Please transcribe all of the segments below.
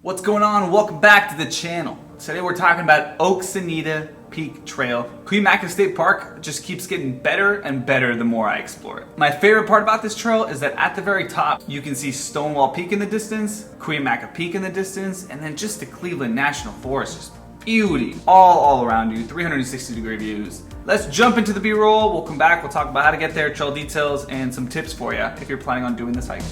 What's going on? Welcome back to the channel. Today we're talking about Oakzanita Peak Trail. Cuyamaca State Park just keeps getting better and better the more I explore it. My favorite part about this trail is that at the very top you can see Stonewall Peak in the distance, Cuyamaca Peak in the distance, and then just the Cleveland National Forest. Just beauty all around you, 360-degree views. Let's jump into the B-roll. We'll come back, we'll talk about how to get there, trail details, and some tips for you if you're planning on doing this hike.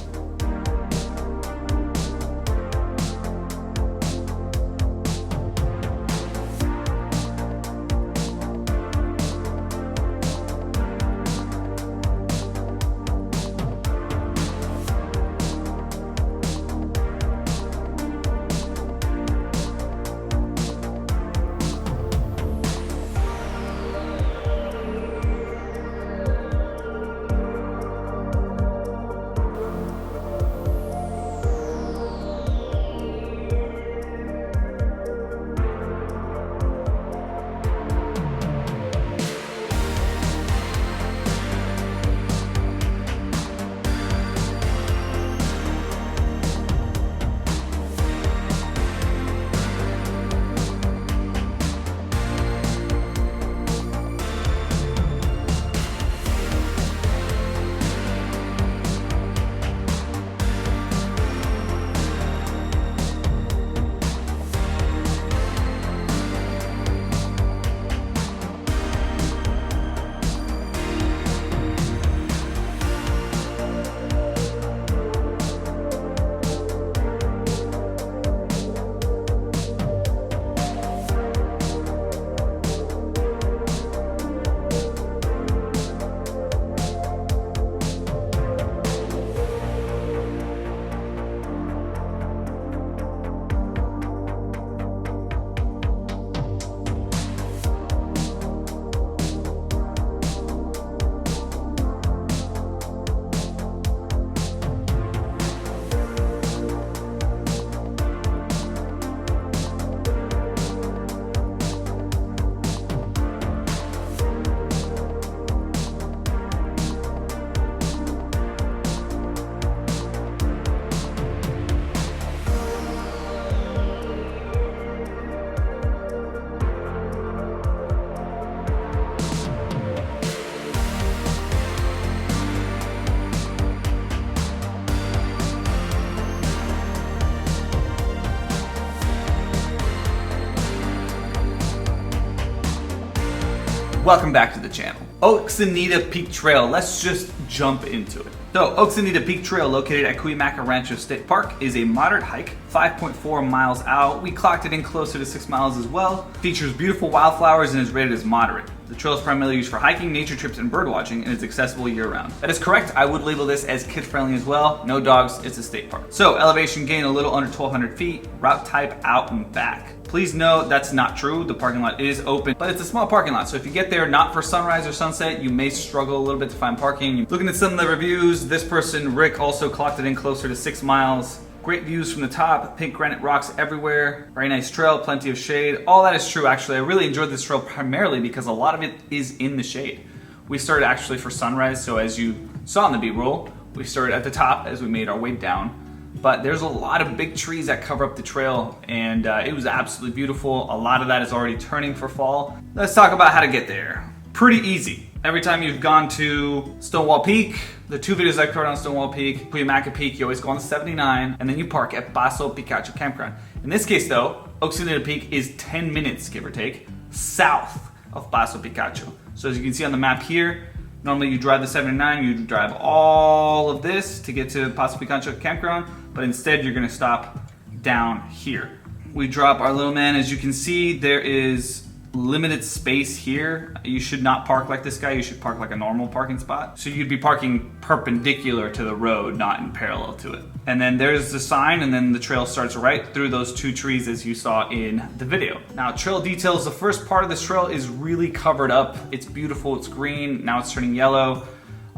Welcome back to the channel. Oakzanita Peak Trail, let's just jump into it. So, Oakzanita Peak Trail, located at Cuyamaca Rancho State Park, is a moderate hike, 5.4 miles out. We clocked it in closer to 6 miles as well. Features beautiful wildflowers and is rated as moderate. The trail is primarily used for hiking, nature trips, and bird watching, and is accessible year-round. That is correct. I would label this as kid-friendly as well. No dogs, it's a state park. So, elevation gain a little under 1,200 feet, route type out and back. Please note that's not true. The parking lot is open, but it's a small parking lot. So if you get there not for sunrise or sunset, you may struggle a little bit to find parking. Looking at some of the reviews, this person, Rick, also clocked it in closer to 6 miles. Great views from the top, pink granite rocks everywhere. Very nice trail, plenty of shade. All that is true, actually. I really enjoyed this trail primarily because a lot of it is in the shade. We started actually for sunrise, so as you saw in the B-roll, we started at the top as we made our way down. But there's a lot of big trees that cover up the trail, and it was absolutely beautiful. A lot of that is already turning for fall. Let's talk about how to get there. Pretty easy. Every time you've gone to Stonewall Peak, the 2 videos I covered on Stonewall Peak, Cuyamaca Peak, you always go on the 79, and then you park at 𝐥𝐻𝐻 Campground. In this case though, Oakzanita Peak is 10 minutes, give or take, south of 𝐥𝐻𝐻. So as you can see on the map here, normally you drive the 79, you drive all of this to get to 𝐥𝐻𝐻 Campground, but instead you're gonna stop down here. We drop our little man. As you can see, there is limited space here. You should not park like this guy, you should park like a normal parking spot. So you'd be parking perpendicular to the road, not in parallel to it. And then there's the sign, and then the trail starts right through those 2 trees as you saw in the video. Now, trail details, the first part of this trail is really covered up. It's beautiful, it's green, now it's turning yellow.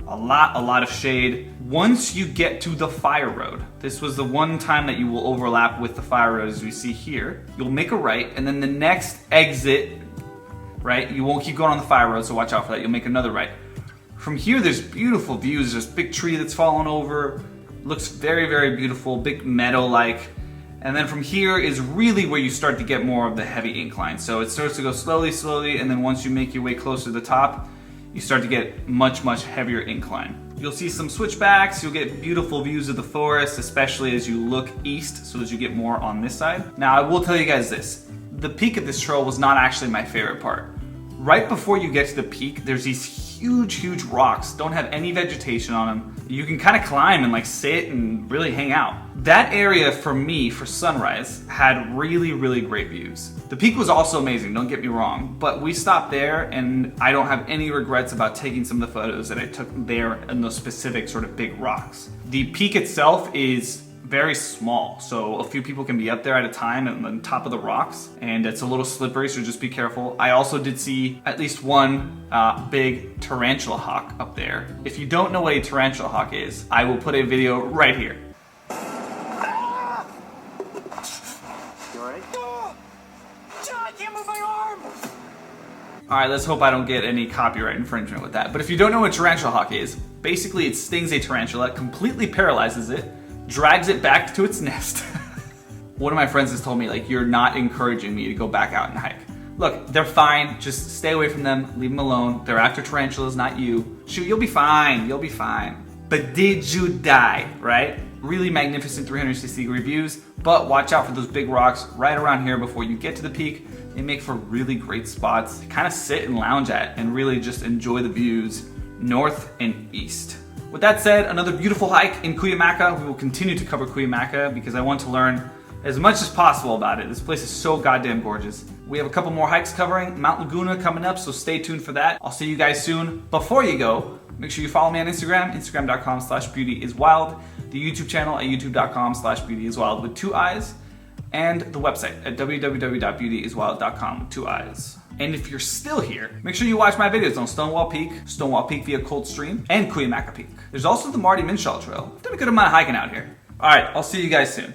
A lot of shade. Once you get to the fire road, this was the one time that you will overlap with the fire road as we see here. You'll make a right, and then the next exit, right, you won't keep going on the fire road, so watch out for that. You'll make another right. From here, there's beautiful views. There's a big tree that's fallen over. Looks very, very beautiful, big meadow-like. And then from here is really where you start to get more of the heavy incline. So it starts to go slowly, and then once you make your way closer to the top, you start to get much heavier incline. You'll see some switchbacks, you'll get beautiful views of the forest, especially as you look east, so as you get more on this side. Now I will tell you guys this, the peak of this trail was not actually my favorite part. Right before you get to the peak, there's these huge rocks, don't have any vegetation on them. You can kind of climb and like sit and really hang out. That area for me, for sunrise, had really great views. The peak was also amazing, don't get me wrong, but we stopped there and I don't have any regrets about taking some of the photos that I took there in those specific sort of big rocks. The peak itself is very small, so a few people can be up there at a time and on top of the rocks, and it's a little slippery, so just be careful. I also did see at least one big tarantula hawk up there. If you don't know what a tarantula hawk is, I will put a video right here. You alright? John, I can't move my arm! Alright, let's hope I don't get any copyright infringement with that. But if you don't know what tarantula hawk is, basically it stings a tarantula, completely paralyzes it, drags it back to its nest. One of my friends has told me, like, you're not encouraging me to go back out and hike. Look, they're fine, just stay away from them, leave them alone. They're after tarantulas, not you. Shoot, you'll be fine, you'll be fine. But did you die, right? Really magnificent 360-degree views, but watch out for those big rocks right around here before you get to the peak. They make for really great spots to kind of sit and lounge at and really just enjoy the views north and east. With that said, another beautiful hike in Cuyamaca. We will continue to cover Cuyamaca because I want to learn as much as possible about it. This place is so goddamn gorgeous. We have a couple more hikes covering Mount Laguna coming up, so stay tuned for that. I'll see you guys soon. Before you go, make sure you follow me on Instagram, instagram.com/beautyiswild, the YouTube channel at youtube.com/beautyiswild with 2 eyes, and the website at www.beautyiswild.com with 2 eyes. And if you're still here, make sure you watch my videos on Stonewall Peak via Coldstream, and Cuyamaca Peak. There's also the Marty Minshaw Trail. I've done a good amount of hiking out here. All right, I'll see you guys soon.